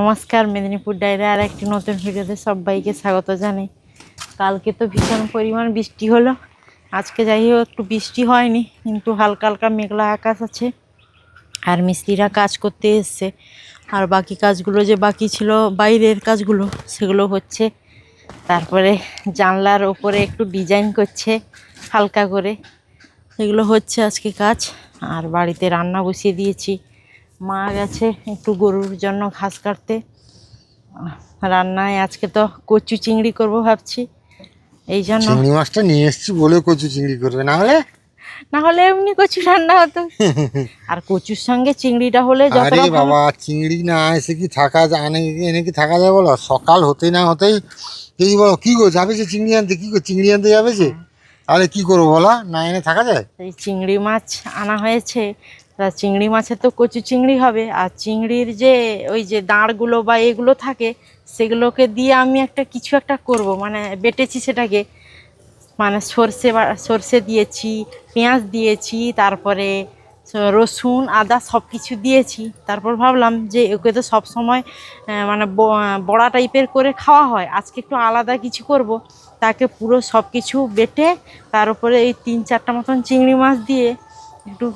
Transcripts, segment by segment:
নমস্কার, মেদিনীপুর ডায়েরি আর একটি নতুন ভিডিওতে সবাইকে স্বাগত জানাই। কালকে তো ভীষণ পরিমাণ বৃষ্টি হলো, আজকে যাই হোক একটু বৃষ্টি হয়নি, কিন্তু হালকা হালকা মেঘলা আকাশ আছে। আর মিস্ত্রিরা কাজ করতে এসছে, আর বাকি কাজগুলো যে বাকি ছিল বাইরের কাজগুলো সেগুলো হচ্ছে। তারপরে জানলার ওপরে একটু ডিজাইন করছে হালকা করে, সেগুলো হচ্ছে আজকে কাজ। আর বাড়িতে রান্না বসিয়ে দিয়েছি, মা গেছে একটু গরুর জন্য ঘাস কাটতে। রান্নায় আজকে তো কচু চিংড়ি করব ভাবছি, এই জন্য। চিংড়ি মাছটা নিয়ে এসেছি বলে কচু চিংড়ি করবে, না হলে এমনি কচু রান্না হতো। আর কচুর সঙ্গে চিংড়িটা হলে আরে বাবা, চিংড়ি না এসে কি থাকা যায়? এনে কি থাকা যায় বলো? সকাল হতেই না হতেই এই বলো কি গো, যাবে যে চিংড়ি আনতে? কি গো, চিংড়ি আনতে যাবে যে? তাহলে কি করবো বলো, না এনে থাকা যায়? এই চিংড়ি মাছ আনা হয়েছে, তা চিংড়ি মাছের তো কচু চিংড়ি হবে। আর চিংড়ির যে ওই যে দাঁড়গুলো বা এগুলো থাকে, সেগুলোকে দিয়ে আমি কিছু একটা করব, মানে বেটেছি সেটাকে, মানে সর্ষে দিয়েছি, পেঁয়াজ দিয়েছি, তারপরে রসুন আদা সব কিছু দিয়েছি। তারপর ভাবলাম যে ওকে তো সব সময় মানে বড়া টাইপের করে খাওয়া হয়, আজকে একটু আলাদা কিছু করব। তাকে পুরো সব কিছু বেটে তার উপরে এই 3-4টা মতন চিংড়ি মাছ দিয়ে একটু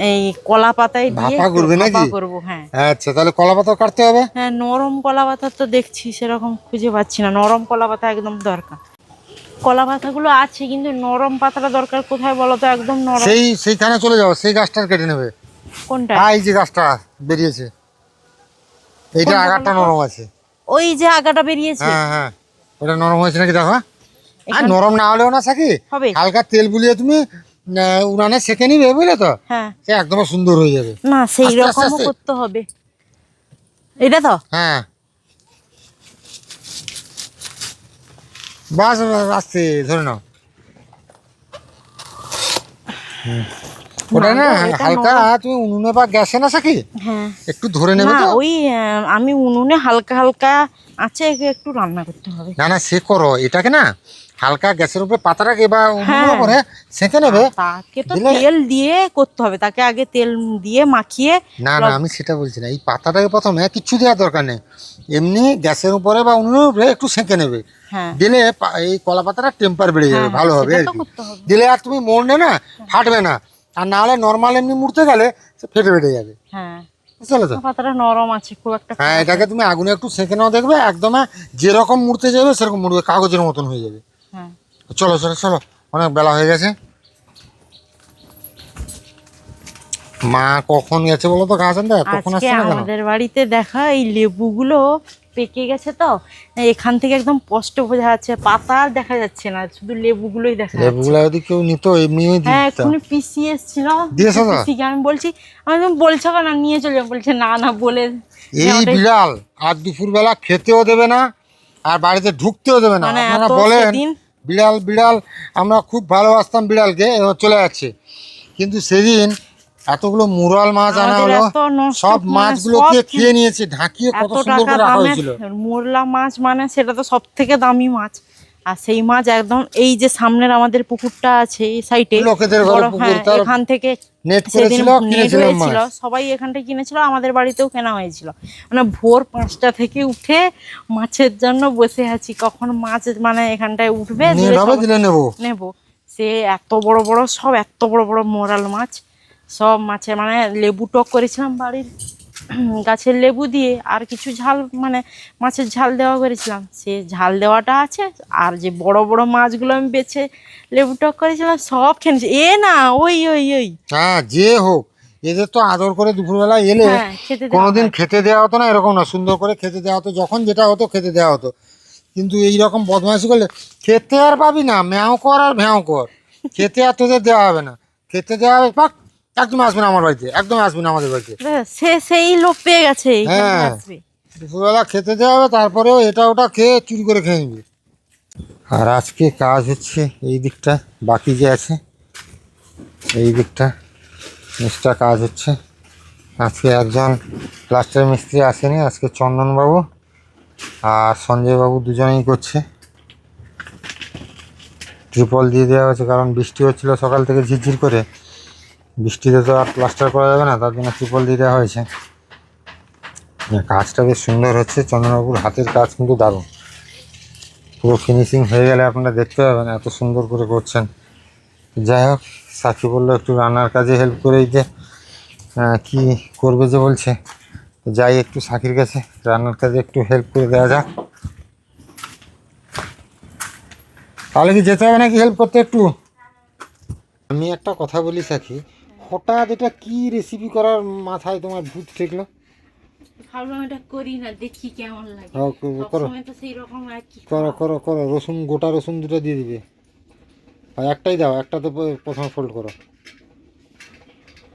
এই কলা পাতায় দিয়ে ভাপা করবো। হ্যাঁ, আচ্ছা, তাহলে কলা পাতা কাটতে হবে। হ্যাঁ, নরম কলা পাতা তো দেখছি সেরকম খুঁজে পাচ্ছি না, নরম কলা পাতা একদম দরকার। কলা পাতাগুলো আছে, কিন্তু নরম পাতাটা দরকার। কোথায় বলো তো একদম নরম? সেইখানে চলে যাও, সেই গাছটা কেটে নেবে। কোনটা? এই যে গাছটা বেরিয়েছে, এইটা আগাটা নরম আছে। ওই যে আগাটা বেরিয়েছে, হ্যাঁ হ্যাঁ, ওটা নরম হয়েছে নাকি দেখো। আর নরম না হলেও না সাকি, হালকা তেল বুলিয়ে তুমি উনানে সেকে নিবে, বুঝলে তো? হ্যাঁ, সে একদম সুন্দর হয়ে যাবে। না সেই রকম করতে হবে এটা তো। হ্যাঁ, বাস আস্তে ধরে নাও। ওটা না হালকা তুমি উনুনে বা গ্যাসে না সাকি, হ্যাঁ একটু ধরে নেবে তো। ওই আমি উনুনে হালকা হালকা আছে একটু রান্না করতে হবে। না না, সে করো এটাকে না, হালকা গ্যাসের উপরে পাতাটাকে বা উনুনের উপরে সেঁকে নেবে। তাকে তো তেল দিয়ে করতে হবে, তাকে আগে তেল দিয়ে মাখিয়ে। না না, আমি সেটা বলছি না, এই পাতাটাকে প্রথমে কিচ্ছু দেওয়ার দরকার নেই, এমনি গ্যাসের উপরে বা উনুনের উপরে একটু সেঁকে নেবে। দিলে এই কলা পাতাটা টেম্পার বেড়ে যাবে, ভালো হবে আর কি। দিলে আর তুমি মরলে না, ফাটবে না। আর না হলে নর্মাল এমনি মুড়তে গেলে ফেটে ফেটে যাবে। হ্যাঁ, বুঝলে তো? পাতাটা নরম আছে খুব একটা। হ্যাঁ, এটাকে তুমি আগুনে একটু সেঁকে নাও, দেখবে একদম যেরকম মুড়তে যাবে সেরকম মুড়বে, কাগজের মতন হয়ে যাবে। হ্যাঁ, চলো চলো চলো, অনেক বেলা হয়ে গেছে। মা কখন গেছে বলো তো ঘাস আনতে? কখন আসছে না? আমাদের বাড়িতে দেখা এই লেবুগুলো পেকে গেছে, তো এখান থেকে একদম স্পষ্ট বোঝা যাচ্ছে, পাতা আর দেখা যাচ্ছে না, শুধু লেবুগুলোই দেখা যাচ্ছে। লেবুগুলো যদি কেউ নিত এমনি। হ্যাঁ, এক্ষুনি পিসি এসেছিল, পিসিকে আমি বলছি, তুমি বলছো কেন নিয়ে চলে, বলছে না না বলে। এই বিড়াল আর দুপুরবেলা খেতেও দেবে না, আর বাড়িতে ঢুকতেও দেবে না। আপনারা বলেন বিড়াল বিড়াল, আমরা খুব ভালোবাসতাম বিড়ালকে, চলে যাচ্ছে। কিন্তু সেদিন এতগুলো মুরাল মাছ আনা হলো, সব মাছগুলোকে খেয়ে নিয়েছে, ঢাকিয়ে কত সুন্দর করে রাখা হয়েছিল। মোরলা মাছ মানে সেটা তো সব থেকে দামি মাছ। আর সেই মাছ একদম এই যে সামনের আমাদের পুকুরটা আছে এই সাইডে, এখান থেকে নেট করেছিল, সবাই এখানটায় কিনেছিল, আমাদের বাড়িতেও কেনা হয়েছিল। মানে ভোর 5টা থেকে উঠে মাছের জন্য বসে আছি, কখন মাছ মানে এখানটায় উঠবে নেবো। সে এত বড় বড় সব, এত বড় বড় মোরাল মাছ সব। মাছে মানে লেবু টক করেছিলাম বাড়ির গাছের লেবু দিয়ে, আর কিছু ঝাল মানে মাছের ঝাল দেওয়া করেছিলাম, সে ঝাল দেওয়াটা আছে। আর যে বড় বড় মাছগুলো আমি বেছে লেবু টক করেছিলাম সব খেয়েছি। না ওই ওই ওই হ্যাঁ, যে হোক, এদের তো আদর করে দুপুরবেলা এলে কোনোদিন খেতে দেওয়া হতো না, এরকম না, সুন্দর করে খেতে দেওয়া হতো, যখন যেটা হতো খেতে দেওয়া হতো। কিন্তু এইরকম বদমাইশি করলে খেতে আর পাবি না, ম্যাও কর আর ভ্যাও কর, খেতে আর তোদের দেওয়া হবে না। খেতে দেওয়া হবে পাক, একদম আসবে না আমার বাড়িতে, একদম আসবে না আমাদের বাড়িতে। সেই লোক পেয়ে গেছে। হ্যাঁ, দুপুরবেলা খেতে দেওয়া হবে, তারপরেও এটা ওটা খেয়ে চুরি করে খেয়ে নিবি। আর আজকে কাজ হচ্ছে এই দিকটা, বাকি যে আছে এই দিকটা এক্সট্রা কাজ হচ্ছে। আজকে একজন প্লাস্টার মিস্ত্রি আসেনি, আজকে চন্দনবাবু আর সঞ্জয়বাবু দুজনেই করছে। ট্রিপল দিয়ে দেওয়া হয়েছে, কারণ বৃষ্টি হচ্ছিলো সকাল থেকে ঝিরঝির করে, বৃষ্টিতে তো আর প্লাস্টার করা যাবে না, তার জন্য ট্রিপল দিয়ে দেওয়া হয়েছে। কাজটা বেশ সুন্দর হচ্ছে, চন্দনবাবুর হাতের কাজ কিন্তু দারুণ। পুরো ফিনিশিং হয়ে গেলে আপনারা দেখতে পাবেন এত সুন্দর করে করছেন। যাই হোক, সাক্ষী বললো একটু রান্নার কাজে হেল্প করে দিতে, কি করবে যে বলছে। তো যাই একটু সাক্ষীর কাছে, রান্নার কাজে একটু হেল্প করে দেওয়া যাক। তাহলে কি যেতে হবে নাকি হেল্প করতে একটু? আমি একটা কথা বলি সাক্ষী, হঠাৎ এটা কি রেসিপি করার মাথায় তোমার ভূত ঠেকলো? ভাবলাম এটা করি না, দেখি কেমন লাগে। করো সবসময় তো সেই রকম আর কি করো করো করো, রসুন, গোটা রসুন দুটো দিয়ে দিবে। আর একটাই দাও, একটা তো প্রথমে ফোল্ড করো।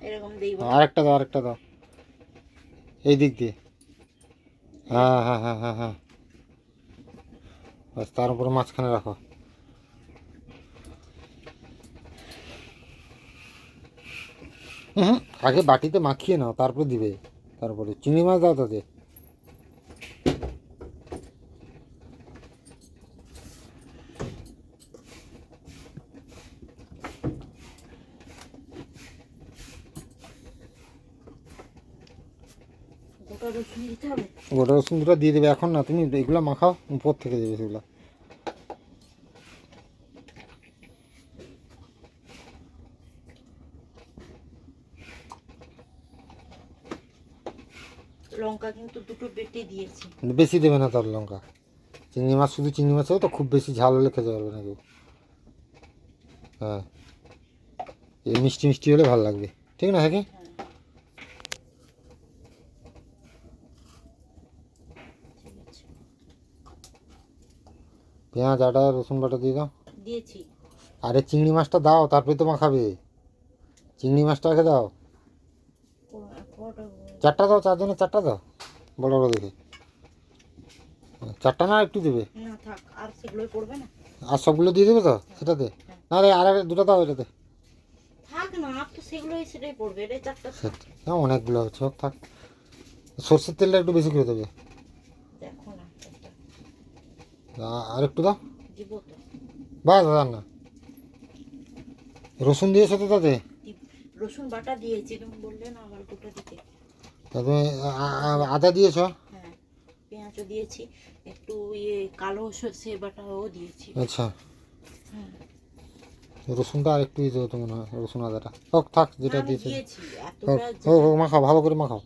এরকম দেব। আরেকটা দাও, আরেকটা দাও, এই দিক দিয়ে। হ্যাঁ হ্যাঁ হ্যাঁ হ্যাঁ হ্যাঁ, বাস তার উপরে মাঝখানে রাখো। হুম, আগে বাটিতে মাখিয়ে নাও, তারপর দিবে। তারপরে চিংড়ি মাছ দাও তাতে। গোটা রসুন দিতে হবে। গোটা রসুন দুটো দিয়ে দেবে, এখন না, তুমি এগুলো মাখাও, উপর থেকে দেবে সেগুলো। লঙ্কা কিন্তু দুটো বেটে দিয়েছি। বেশি দেবে না তার লঙ্কা, চিংড়ি মাছ, শুধু চিংড়ি মাছ হবে তো, খুব বেশি ঝাল হলে খেতে পারবে না কেউ। হ্যাঁ, এই মিষ্টি মিষ্টি হলে ভালো লাগবে, ঠিক না? হ্যাঁ, পেঁয়াজ, আদা, রসুন বাটা দিয়ে দাও। দিয়েছি। আরে চিংড়ি মাছটা দাও, তারপরে তো মাখাবে। চিংড়ি মাছটা আগে দাও। চারটা দাও, চারজনের চারটা দাও, বড় বড় দেখে। চারটা না একটু দেবে? না থাক, আর সেগুলোই পড়বে না। আর সবগুলো দিয়ে দেবে তো সেটাতে? না রে, আর দুটো দাও এটাতে। থাক না, আর তো সেগুলোই সেটাই পড়বে রে, চারটা থাক। হ্যাঁ, অনেকগুলো হচ্ছে, হোক থাক। সর্ষের তেলটা একটু বেশি করে দেবে। দেখো না একটা আর একটু দাও, দিব তো। বাস রান্না। রসুন দিয়েছো তো তাতে? রসুন বাটা দিয়েছি, তুমি বললে না আবার গোটা দিতে। তা তুমি আদা দিয়েছো? হ্যাঁ, পেঁয়াজও দিয়েছি, একটু ইয়ে কালো সর্ষে বাটাও দিয়েছি। আচ্ছা, হুম। রসুনটা আর একটু দিতে হতো মনে হয়, রসুন আদাটা। হোক থাক, যেটা আমি দিয়েছে। দিয়েছি হোক এতটা। হোক হোক, মাখাও, ভালো করে মাখাও।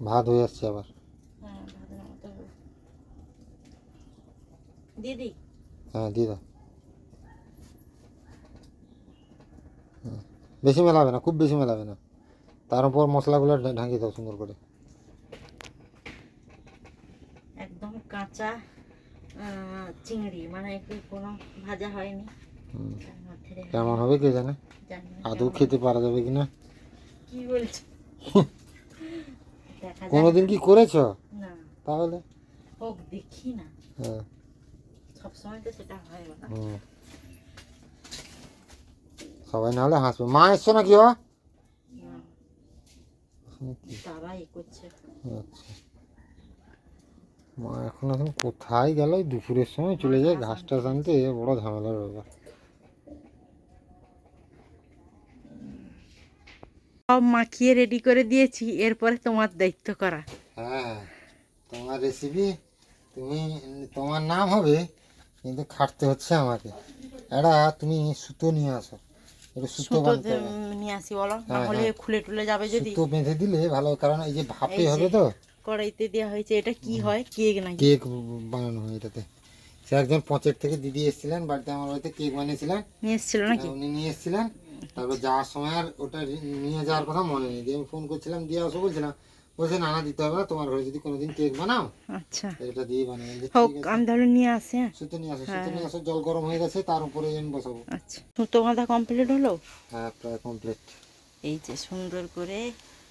ভাত হয়ে আসছে আবার। হ্যাঁ, ভাত নামাতে হবে। দিয়ে দিই। হ্যাঁ দিয়ে দাও। বেশি মেলাবে না, খুব বেশি মেলাবে না। তার উপর মশলাগুলো ঢাকিয়ে দাও সুন্দর করে। একদম কাঁচা চিংড়ি, মানে একটু কোনো ভাজা হয়নি। তার মধ্যে রেখে কেমন হবে কে জানে, জানি না আদৌ কেমন খেতে পারা যাবে কিনা। কি বলছো? দেখা যাক। কোনোদিন কি করেছো? না, তাহলে হোক দেখি না, হ্যাঁ। সবসময় তো সেটা হয় না। হুম, সবাই না হলে হাসবে। মা এসছো নাকি? ও না, তারা এ করছে। আচ্ছা, মা এখন এখন কোথায় গেল? ওই দুপুরের সময় চলে যায় ঘাস টাস আনতে, এ বড় ঝামেলার ব্যাপার। সব মাখিয়ে রেডি করে দিয়েছি, এরপরে তোমার দায়িত্ব করা। হ্যাঁ, তোমার রেসিপি, তুমি, তোমার নাম হবে, কিন্তু খাটতে হচ্ছে আমাকে। এটা তুমি সুতো নিয়ে আসো, একটু সুতো সুতো বাঁধতে হবে। নিয়ে আসি বলো, না হ্যাঁ, হলে হ্যাঁ। খুলে টুলে যাবে যদি। সুতো বেঁধে দিলে ভালো, কারণ এই যে ভাপে এই যে হবে তো। কড়াইতে দেওয়া হয়েছে, এটা কি হয়, কেক নাকি? কেক বানানো হয় এটাতে। সে একজন পঁচের থেকে দিদি এসেছিলেন বাড়িতে, আমার বাড়িতে কেক বানিয়েছিলেন। নিয়ে এসেছিল নাকি? উনি নিয়ে এসেছিলেন, তারপর যাওয়ার সময় আর ওটা নিয়ে যাওয়ার কথা মনে নেই, দিয়ে আমি ফোন করছিলাম, দিয়ে আসো বলছিলাম, বলছে না না দিতে হবে না, তোমার ঘরে যদি কোনোদিন কেক বানাও আচ্ছা, এটা দিয়ে বানিয়ে। হোক, ঠিক আছে, আমি তাহলে নিয়ে আসি। হ্যাঁ, সুতো নিয়ে আসো, সুতো নিয়ে আসো, জল গরম হয়ে গেছে, তার উপরে আমি বসাবো। আচ্ছা, সুতো বাঁধা কমপ্লিট হলো। হ্যাঁ, প্রায় কমপ্লিট। এই যে সুন্দর করে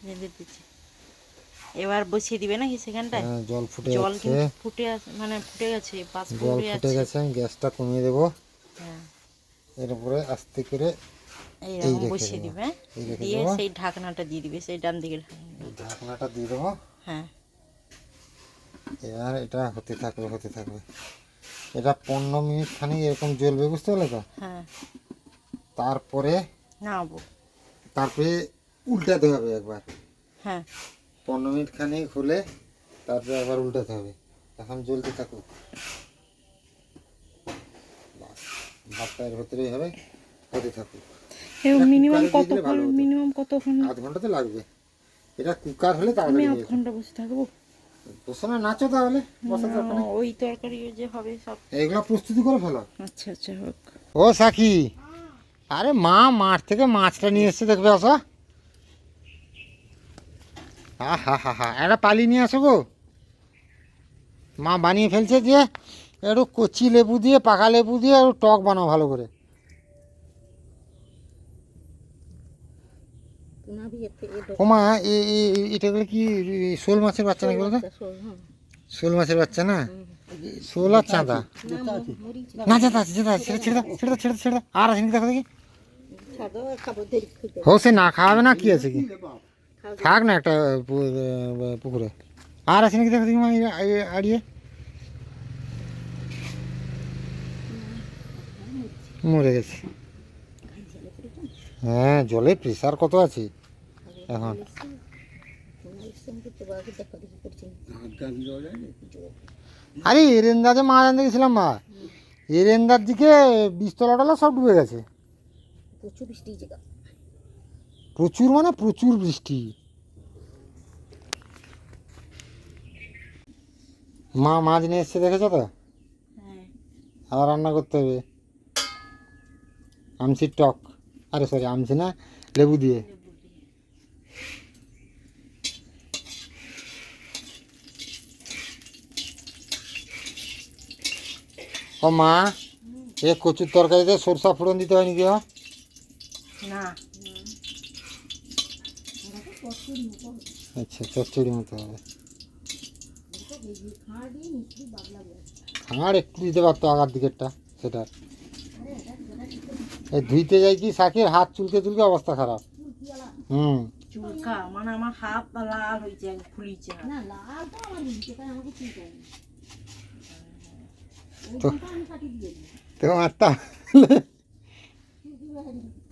বেঁধে দিচ্ছি। এবার বসিয়ে দিবে নাকি সেখানটায়? হ্যাঁ, জল ফুটে জল যাচ্ছে, কিন্তু ফুটে আছে, মানে ফুটে গেছে, পাঁচ জল ফুটে ফুটে আছে। গেছে, আমি গ্যাসটা কমিয়ে দেবো। হ্যাঁ, এর উপরে আস্তে করে এইরকম রেখে বসিয়ে দেবো, দিবে, এই রেখে দিয়ে দেবো। সেই ঢাকনাটা দিয়ে দিবে, সেই ডান দিকে এই ঢাকনাটা দিয়ে দেবো। হ্যাঁ, এবার এটা হতে থাকবে, হতে থাকবে। এটা 15 মিনিট খানি এরকম জ্বলবে, বুঝতে পারলে তো? হ্যাঁ, তারপরে নামাবো। তারপরে উল্টাতে হবে একবার, হ্যাঁ 15 মিনিট খানে খুলে তারপরে আবার উল্টাতে হবে। এখন জ্বলতে থাকুক, বাস ভাতটা এর ভেতরেই হবে, হতে থাকুক। মিনিমাম কুকারে দিয়ে দিলে কতক্ষণ, ভালো হতো। মিনিমাম কতক্ষণ? আধ ঘন্টা তো লাগবে। এটা কুকার হলে আমি তাড়াতাড়ি আধ হয়ে যেত। ঘন্টা বসে থাকবো? বসে না, নাচো তাহলে, বসার দরকার নেই। ওই তরকারি যে হবে সব। এইগুলো প্রস্তুতি করে ফেলো। আচ্ছা আচ্ছা হোক। ও সাকি, আরে মা মাঠ থেকে মাছটা নিয়ে এসছে, দেখবে আসো। হা হা হা, একটা পালি নিয়ে আসো গো। মা বানিয়ে ফেলছে যে একটু কচি লেবু দিয়ে, পাকা লেবু দিয়ে একটু টক বানাও ভালো করে। ওমা এটা গুলো কি শোল মাছের বাচ্চা নাকি বলতো? শোল মাছের বাচ্চা না, শোল আর চাঁদা না, যেটা আছে যেটা আছে ছেড়ে দাও, ছেড়ে দাও, ছেড়ে দাও, ছেড়ে দাও। আর আছে নাকি দেখো দেখি। হো সে না খাওয়াবে না, কি আছে কি, থাক না একটা পুকুরে। আর আছে নাকি দেখো দেখি মা, আড়িয়ে মরে গেছে। হ্যাঁ, জলে প্রেশার কত আছে এখন। আরে এরেন্দাতে মাছ আনতে গেছিলাম মা, এরেন্দার দিকে বীজতলা টলা সব ডুবে গেছে। প্রচুর মানে প্রচুর বৃষ্টি। মা মাছ নিয়ে এসছে, দেখেছো তো? আবার রান্না করতে হবে আমচির টক, আরে সরি আমচি না, লেবু দিয়ে। ও মা, এ কচুর তরকারিতে সরষা ফোড়ন দিতে হয় নাকি? না আচ্ছা, চচ্চড়ি মতো হবে। খাঁড় একটু দিতে পারতো আগার দিকেরটা, সেটা এই ধুইতে যাই কি শাকের হাত চুলকে চুলকে অবস্থা খারাপ। চুলকা মানে আমার হাত লাল হয়েছে, ফুলিছে না। তোমার তা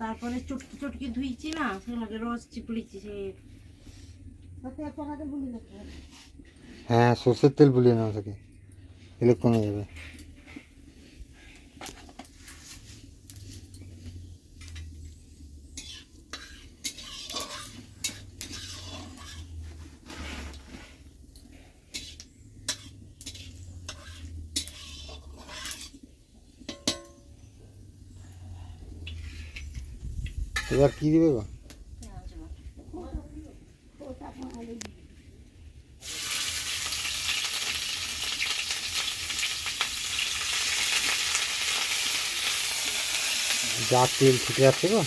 তারপরে চটকি চটকি ধুইছি না, সেগুলোকে রস চিপড়িছি সে। হ্যাঁ, সর্ষের তেল বুলিয়ে নাও থেকে, এলে কমে যাবে। এবার কি দিবে গো? যা তেল ছুটে যাচ্ছে গো।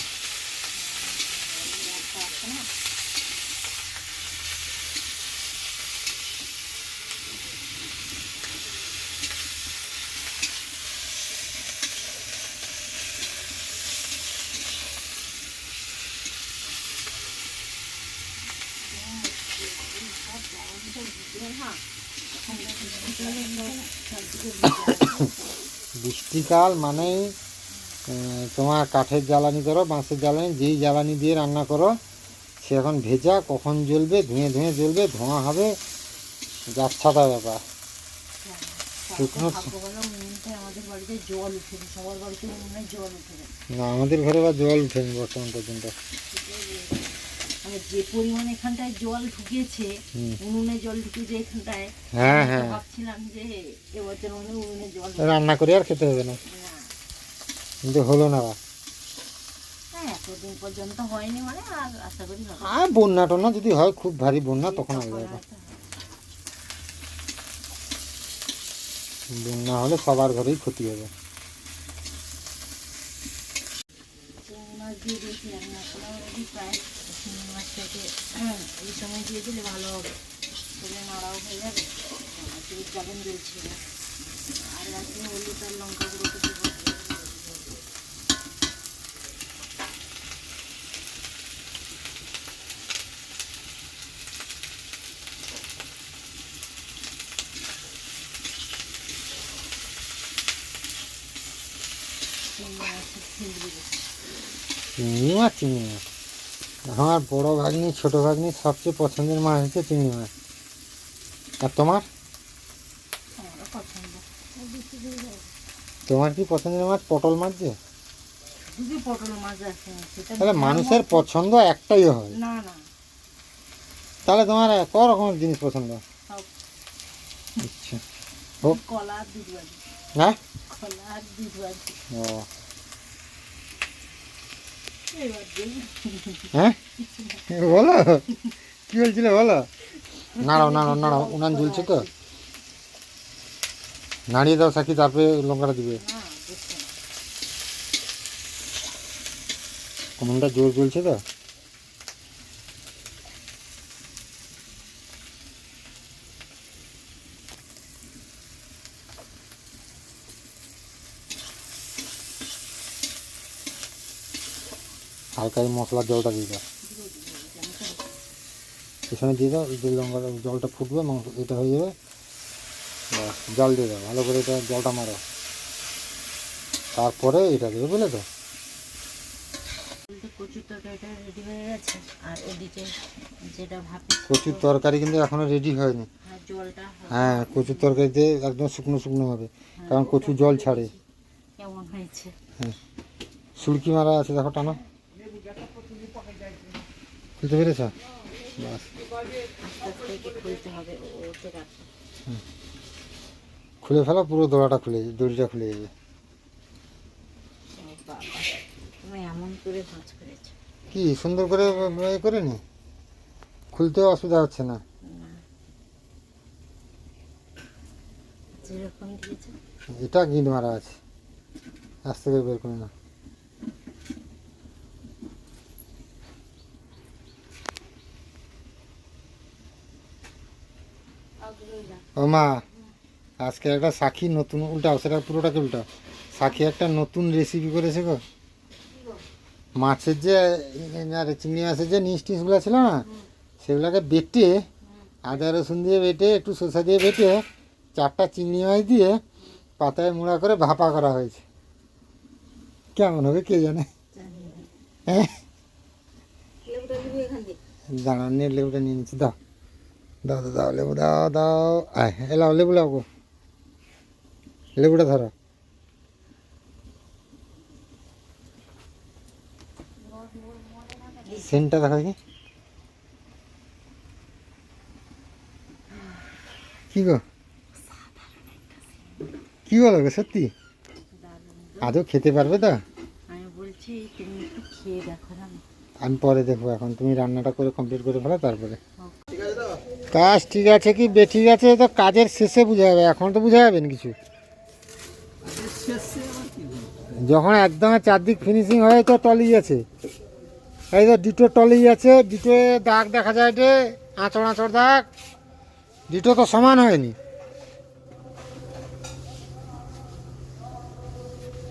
বৃষ্টিকাল মানেই তোমার কাঠের জ্বালানি করো, বাঁশের জ্বালানি, যেই জ্বালানি দিয়ে রান্না করো সে এখন ভেজা, কখন জ্বলবে, ধুয়ে ধুয়ে জ্বলবে, ধোঁয়া হবে, যাচ্ছাতা ব্যাপার। শুকনো আমাদের বাড়িতে জল উঠে, সবার বাড়িতে উনুনে জল উঠে না, আমাদের ঘরে বা জল উঠেনি বর্তমান পর্যন্ত। মানে যে পরিমাণ এখানটায় জল ঢুকেছে, উনুনে জল ঢুকেছে এখানটায়। হ্যাঁ হ্যাঁ, ভাবছিলাম যে এবছর মনে হয় উনুনে জল রান্না করে আর খেতে হবে না, কিন্তু হলো না। হ্যাঁ, এতদিন পর্যন্ত হয়নি মানে, আর আশা করি হবে। আর বন্যা টন্যা যদি হয়, খুব ভারী বন্যা, তখন আলাদা ব্যাপার। বন্যা হলে সবার ঘরেই ক্ষতি হবে। চিংড়ি মাছ দিয়ে দিয়েছিলাম, মশলা অলরেডি প্রায়। চিংড়ি মাছটাকে এই সময় দিয়ে দিলে ভালো হবে, তাহলে নাড়াও হয়ে যাবে। যাবেন দিয়েছিল আর রাখলে হলুদ আর লঙ্কা গুঁড়ো কিছু চিংড়ি মাছ, চিংড়ি মাছ আমার বড় ভাগ্নি ছোট ভাগ্নি সবচেয়ে পছন্দের মাছ হচ্ছে চিংড়ি মাছ। আর তোমার? তোমার কি পছন্দের মাছ পটল মাছ? যে পটল মাছ আছে সেটা তাহলে মানুষের পছন্দ একটাই হয়। না না, তাহলে তোমার ক রকমের জিনিস পছন্দ? সব আচ্ছা। কলা আর দুধ ভাজি, হ্যাঁ, কলা আর দুধ ভাজি। ও এবার দেখি। হ্যাঁ, বলো কি বলছিলে বলো। নাড়াও নাড়াও নাড়াও, উনান ঝুলছে তো, নাড়িয়ে দাও সাকি, তারপরে লঙ্কাটা দিবে। না, বুঝতে না। উনুনটা জোর জ্বলছে তো। হালকা এই মশলার জলটা দিয়ে দাও, পেছনে দিয়ে দাও। এই যে লঙ্কা জলটা ফুটবে, মাংস এটা হয়ে যাবে। ব্যাস, জল দিয়ে দাও ভালো করে, এটা জলটা মারো, তারপরে এটা দেবে, বুঝলে তো। কচুর তরকারিটা রেডি হয়ে গেছে, আর ওদিকে যেটা ভাবি কচুর তরকারি কিন্তু এখনো রেডি হয়নি। আর জলটা হ্যাঁ, কচুর তরকারিতে একদম শুকনো শুকনো হবে, কারণ কচু জল ছাড়ে। কেমন হয়েছে? হ্যাঁ, সুরকি মারা আছে, দেখো টানো, খুলতে পেরেছ? বাস, আস্তে আস্তে একটু খুলতে হবে, ওতে রাখো। খুলে ফেলো, পুরো দড়াটা খুলে যাবে, দড়িটা খুলে যাবে। ও বাবা, তুমি এমন করে ভাঁজ করেছো। কি সুন্দর করে এ করে নি, খুলতেও অসুবিধা হচ্ছে না। যেরকম দিয়েছো এটা গিট মারা আছে, আস্তে করে বের করে না। ও মা, আজকে একটা সাক্ষী নতুন, উল্টাও সেটা পুরোটাকে উল্টাও। সাক্ষী একটা নতুন রেসিপি করেছে গো। মাছের যে আর চিংড়ি মাছের যে নিচ টিসগুলো ছিল না, সেগুলোকে বেটে, আদা রসুন দিয়ে বেটে, একটু শসা দিয়ে বেটে, 4টা চিংড়ি মাছ দিয়ে পাতায় মুড়া করে ভাপা করা হয়েছে। কেমন হবে কে জানে। হ্যাঁ, দাঁড়ান, নিয়ে লেবুটা নিয়ে নিচ্ছি, দাও দাও দাও দাও, লেবু দাও দাও, আয় এলাও, লেবু লাও গো, লেবুটা ধরো। সেন্টটা দেখা কি, কি গো, কি বলো গো, সত্যি আদৌ খেতে পারবে তো? আমি বলছি তুমি একটু খেয়ে দেখো না। আমি পরে দেখবো, এখন তুমি রান্নাটা করে কমপ্লিট করে ফেলো, তারপরে। কাজ ঠিক আছে কি বেঠিক আছে, তো কাজের শেষে বোঝা যাবে, এখন তো বোঝা যাবে না কিছু। যখন একদম চারদিক ফিনিশিং হয়ে তো টলি আছে, এই তো ডিটো টলি আছে, ডিটো দাগ দেখা যায়, যে আঁচড় আঁচড় দাগ, ডিটো তো সমান হয়নি।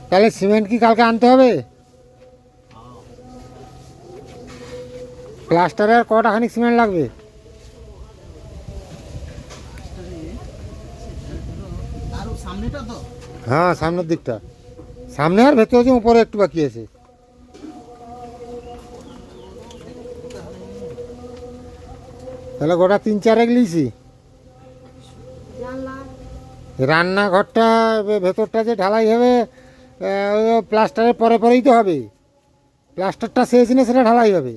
তাহলে সিমেন্ট কি কালকে আনতে হবে? প্লাস্টারের কটা খানিক সিমেন্ট লাগবে? হ্যাঁ, সামনের দিকটা, সামনে আর ভেতরে যে উপরে একটু বাকি আছে। তাহলে গোটা 3-4 এক লিয়েছি। রান্নাঘরটা ভেতরটা যে ঢালাই হবে, প্লাস্টারের পরে পরেই তো হবে, প্লাস্টারটা শেষ না, সেটা ঢালাই হবে,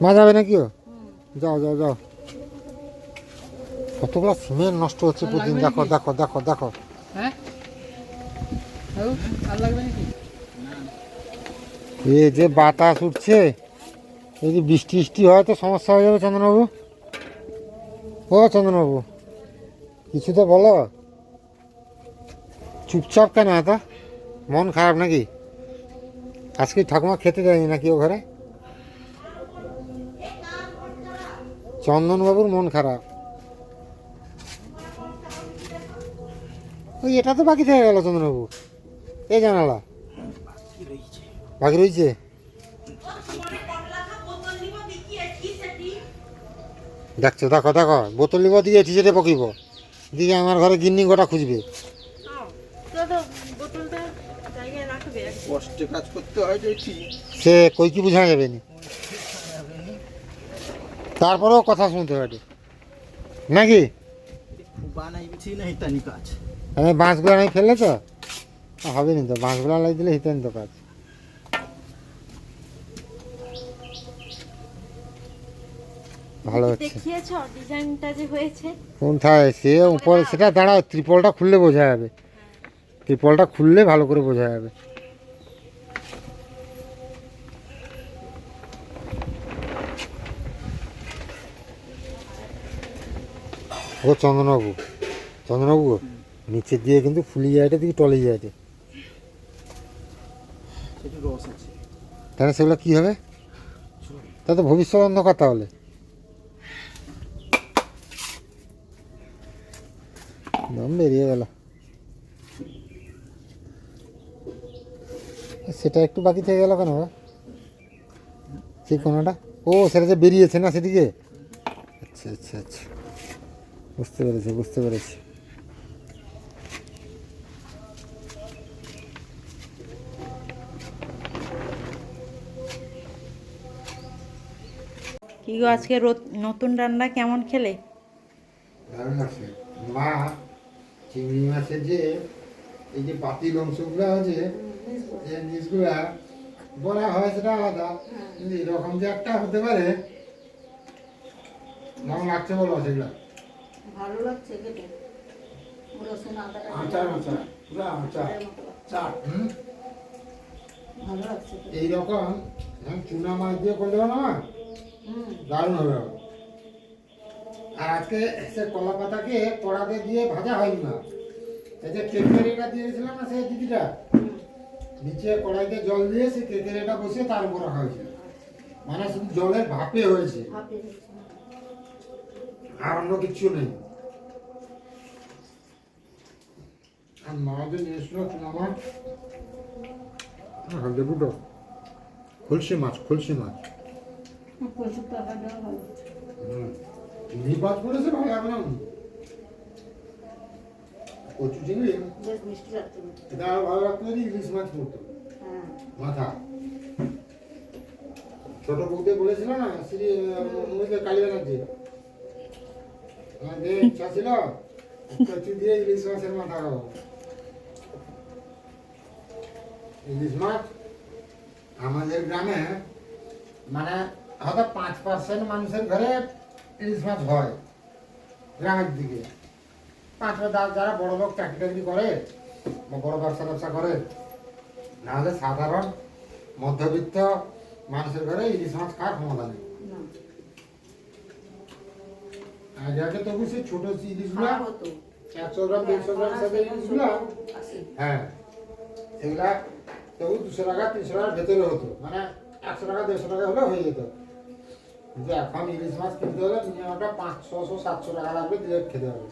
মাজাবে নাকিও। যাও যাও যাও, কতগুলো সিমেন্ট নষ্ট হচ্ছে প্রতিদিন, দেখো দেখো দেখো দেখো। এই যে বাতাস উঠছে, এই যে বৃষ্টি বৃষ্টি হয় তো সমস্যা হয়ে যাবে চন্দনবাবু। ও চন্দনবাবু, কিছু তো বলো, চুপচাপ কেন এত, মন খারাপ নাকি? আজকে ঠাকুমা খেতে দেয়নি নাকি ও ঘরে? চন্দনবাবুর মন খারাপ। ওই এটা তো বাকি থেকে গেল চন্দনবাবু, এই জানালা বাকি রয়েছে। দেখছো, দেখো দেখো, বোতল নিব দিয়ে টি শার্টে পকিব, দিয়ে আমার ঘরে গিন্নি গোটা খুঁজবে। বোতলটা জায়গায় রাখবে। কষ্টে কাজ করতে হয় যে ঠিক। সে কই কি বোঝা যাবে না, তারপরেও কথা শুনতে হবে নাকি? আমি বাঁশগুলো আমি ফেললে তো হবে না, তো বাঁশগুলো লাগিয়ে দিলে হিতেন তো কাজ। ভালো হচ্ছে। দেখিয়েছো ডিজাইনটা যে হয়েছে কোনটায় সে উপরে সেটা দাঁড়াও, ত্রিপলটা খুললে বোঝা যাবে, ত্রিপলটা খুললে ভালো করে বোঝা যাবে। ও চন্দনবাবু, চন্দনবাবু নিচের দিয়ে কিন্তু ফুলি যায়টা দিকে টলে যায়টে, তাহলে সেগুলো কী হবে? তা তো ভবিষ্যৎ অন্ধকার তাহলে। দম বেরিয়ে গেল, সেটা একটু বাকি থেকে গেল কেন বাবা? সেই কোনোটা, ও সেটা যে বেরিয়েছে না সেদিকে। আচ্ছা আচ্ছা আচ্ছা, বুঝতে পেরেছি বুঝতে পেরেছি। কি গো আজকে নতুন রান্না কেমন খেলে? দারুণ আছে মা। চিংড়ি মাছের যে এই যে পাতিল অংশগুলো আছে, যে নিচগুলা বলা হয় সেটা আলাদা, কিন্তু এরকম যে একটা হতে পারে কেমন লাগছে বলো সেগুলা? ভালো লাগছে খেতে। রসুন আদা আচার আচার পুরো আচার চাট। ভালো লাগছে খেতে। এইরকম চুনা মাছ দিয়ে করলেও না হুম, দারুণ হবে। আর আজকে সে কলা পাতাকে কড়াতে দিয়ে ভাজা হয়নি না, এই যে কেকেরিটা দিয়েছিলাম না সেই দিদিটা, নিচে কড়াইতে জল দিয়ে সে কেকেরিটা বসিয়ে তার উপর রাখা হয়েছিল, মানে শুধু জলের ভাপে হয়েছে, ভাপে হয়েছে। আর অন্য কিছু নেই। আর মাঝে নিয়ে এসলো আমার লেবুটো, খলসি মাছ, খলসি মাছ। প্রচুর টাকা দেওয়া ভালো। চিংড়ি মাছ পড়েছে ভালো হবে না, কচু চিংড়ি বেশ মিষ্টি লাগছে খেতে। এটা আরো ভালো লাগতো যদি ইলিশ মাছ পড়তো হ্যাঁ, মাথা। ছোট বউকে বলেছিল না শ্রী কালী ব্যানার্জি, আমাদের ইচ্ছা ছিল কচু দিয়ে ইলিশ মাছের মাথা খাবো। ইলিশ মাছ আমাদের গ্রামে মানে হয়তো 5% মানুষের ঘরে ইলিশ মাছ হয় গ্রামের দিকে। 5% যারা বড় লোক চাকরি টাকরি করে বা বড় ব্যবসা ট্যাবসা করে, নাহলে সাধারণ মধ্যবিত্ত মানুষের ঘরে ইলিশ মাছ খাওয়ার ক্ষমতা নেই। না, আগে আগে তবু সেই ছোট ইলিশগুলো খাওয়া হতো। 100 গ্রাম 150 গ্রাম সাথে ইলিশগুলো, আসে। হ্যাঁ সেগুলা তবু 200 টাকা 300 টাকার ভেতরে হতো, মানে 100 টাকা 150 টাকা হলে হয়ে যেত। কিন্তু এখন ইলিশ মাছ কিনতে হলে মিনিমামটা 500 700 টাকা লাগবে দিয়ে খেতে হবে।